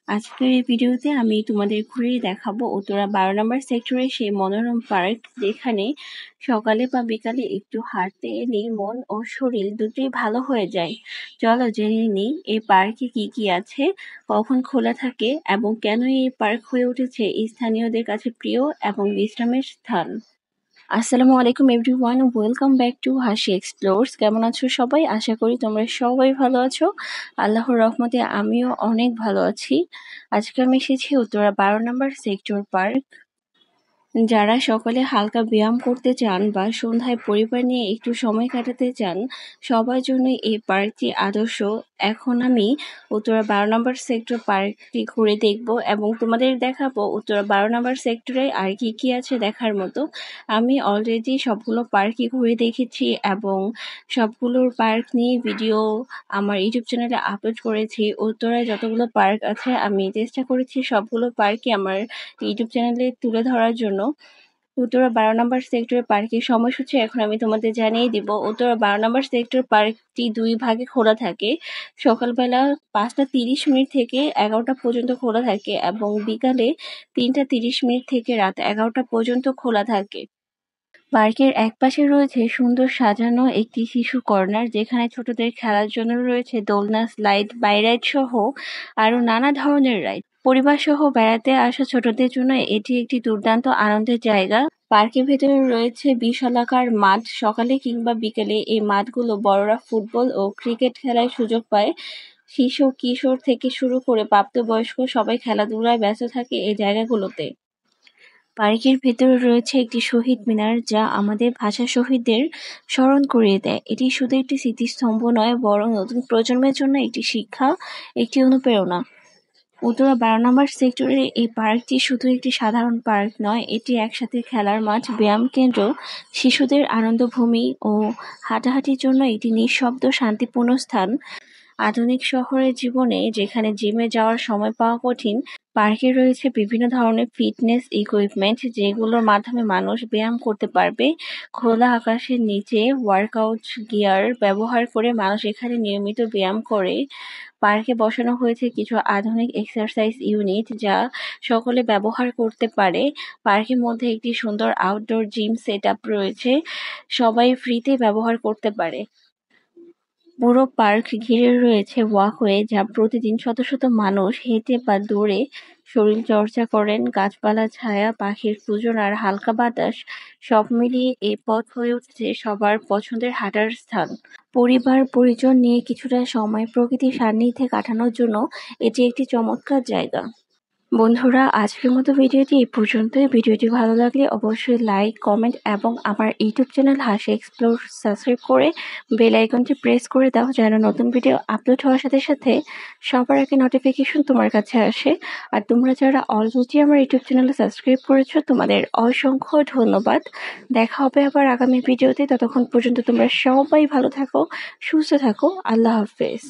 আজকের এই ভিডিওতে আমি তোমাদের ঘুরিয়ে দেখাবো উত্তরা 12 নম্বর সেক্টরের সেই মনোরম পার্ক, যেখানে সকালে বা বিকালে একটু হাঁটতে এলেই মন ও শরীর দুটোই ভালো হয়ে যায়। চলো জেনে নিই এই পার্কে কি কি আছে, কখন খোলা থাকে এবং কেন এই পার্ক হয়ে উঠেছে স্থানীয়দের কাছে প্রিয় এবং বিশ্রামের স্থান। আসসালামু আলাইকুম এভরিওয়ান, ওয়েলকাম ব্যাক টু হাসি এক্সপ্লোরস। কেমন আছো সবাই? আশা করি তোমরা সবাই ভালো আছো। আল্লাহর রহমতে আমিও অনেক ভালো আছি। আজকে আমি এসেছি উত্তরা 12 নম্বর সেক্টর পার্ক। যারা সকালে হালকা ব্যায়াম করতে চান বা সন্ধ্যায় পরিবার নিয়ে একটু সময় কাটাতে চান, সবার জন্য এই পার্কটি আদর্শ। এখন আমি উত্তরা 12 নম্বর সেক্টর পার্কটি ঘুরে দেখব এবং তোমাদের দেখাবো উত্তরা 12 নম্বর সেক্টরে আর কি কি আছে দেখার মতো। আমি অলরেডি সবগুলো পার্কই ঘুরে দেখেছি এবং সবগুলোর পার্ক নিয়ে ভিডিও আমার ইউটিউব চ্যানেলে আপলোড করেছি। উত্তরায় যতগুলো পার্ক আছে আমি চেষ্টা করেছি সবগুলো পার্কই আমার ইউটিউব চ্যানেলে তুলে ধরার জন্য। উত্তরা 12 নম্বর সেক্টরের পার্কের সময়সূচি এখন আমি তোমাদের জানিয়ে দিব। উত্তরা 12 নম্বর সেক্টর পার্কটি 2 ভাগে খোলা থাকে। সকালবেলা 5:30 থেকে 11টা পর্যন্ত খোলা থাকে এবং বিকালে 3:30 থেকে রাত 11টা পর্যন্ত খোলা থাকে। পার্কের একপাশে রয়েছে সুন্দর সাজানো একটি শিশু কর্নার, যেখানে ছোটদের খেলার জন্য রয়েছে দোলনা, স্লাইড, রাইড সহ আরো নানা ধরনের রাইড। পরিবার সহ বেড়াতে আসা ছোটদের জন্য এটি একটি দুর্দান্ত আনন্দের জায়গা। পার্কের ভেতরে রয়েছে বিশালাকার মাঠ। সকালে কিংবা বিকেলে এই মাঠগুলো বড়রা ফুটবল ও ক্রিকেট খেলার সুযোগ পায়। শিশু কিশোর থেকে শুরু করে প্রাপ্তবয়স্ক সবাই খেলাধুলায় ব্যস্ত থাকে এই জায়গাগুলোতে। পার্কের ভেতরে রয়েছে একটি শহীদ মিনার, যা আমাদের ভাষা শহীদদের স্মরণ করিয়ে দেয়। এটি শুধু একটি স্মৃতিস্তম্ভ নয়, বরং নতুন প্রজন্মের জন্য একটি শিক্ষা, একটি অনুপ্রেরণা। উত্তরা 12 নম্বর সেক্টরের এই পার্কটি শুধু একটি সাধারণ পার্ক নয়, এটি একসাথে খেলার মাঠ, ব্যায়াম কেন্দ্র, শিশুদের আনন্দভূমি ও হাঁটাহাঁটির জন্য একটি নিঃশব্দ শান্তিপূর্ণ স্থান। আধুনিক শহরের জীবনে যেখানে জিমে যাওয়ার সময় পাওয়া কঠিন, পার্কে রয়েছে বিভিন্ন ধরনের ফিটনেস ইকুইপমেন্ট, যেগুলোর মাধ্যমে মানুষ ব্যায়াম করতে পারবে। খোলা আকাশের নিচে ওয়ার্কআউট গিয়ার ব্যবহার করে মানুষ এখানে নিয়মিত ব্যায়াম করে। পার্কে বসানো হয়েছে কিছু আধুনিক এক্সারসাইজ ইউনিট, যা সকলে ব্যবহার করতে পারে। পার্কের মধ্যে একটি সুন্দর আউটডোর জিম সেটআপ রয়েছে, সবাই ফ্রিতে ব্যবহার করতে পারে। পুরো পার্ক ঘিরে রয়েছে ওয়াকওয়ে, যা প্রতিদিন শত শত মানুষ হেঁটে বা দৌড়ে শরীরচর্চা করেন। গাছপালা, ছায়া, পাখির পূজন আর হালকা বাতাস সব মিলিয়ে এই পথ হয়ে উঠেছে সবার পছন্দের হাঁটার স্থান। পরিবার পরিজন নিয়ে কিছুটা সময় প্রকৃতির সান্নিধ্যে কাটানোর জন্য এটি একটি চমৎকার জায়গা। বন্ধুরা, আজকের মতো ভিডিওটি এই পর্যন্তই। ভিডিওটি ভালো লাগলে অবশ্যই লাইক, কমেন্ট এবং আমার ইউটিউব চ্যানেল হাসি এক্সপ্লোর সাবস্ক্রাইব করে বেল আইকনটি প্রেস করে দাও, যেন নতুন ভিডিও আপলোড হওয়ার সাথে সাথে সবার আগে নোটিফিকেশন তোমার কাছে আসে। আর তোমরা যারা অলরেডি আমার ইউটিউব চ্যানেলে সাবস্ক্রাইব করেছো, তোমাদের অসংখ্য ধন্যবাদ। দেখা হবে আবার আগামী ভিডিওতে। ততক্ষণ পর্যন্ত তোমরা সবাই ভালো থাকো, সুস্থ থাকো। আল্লাহ হাফেজ।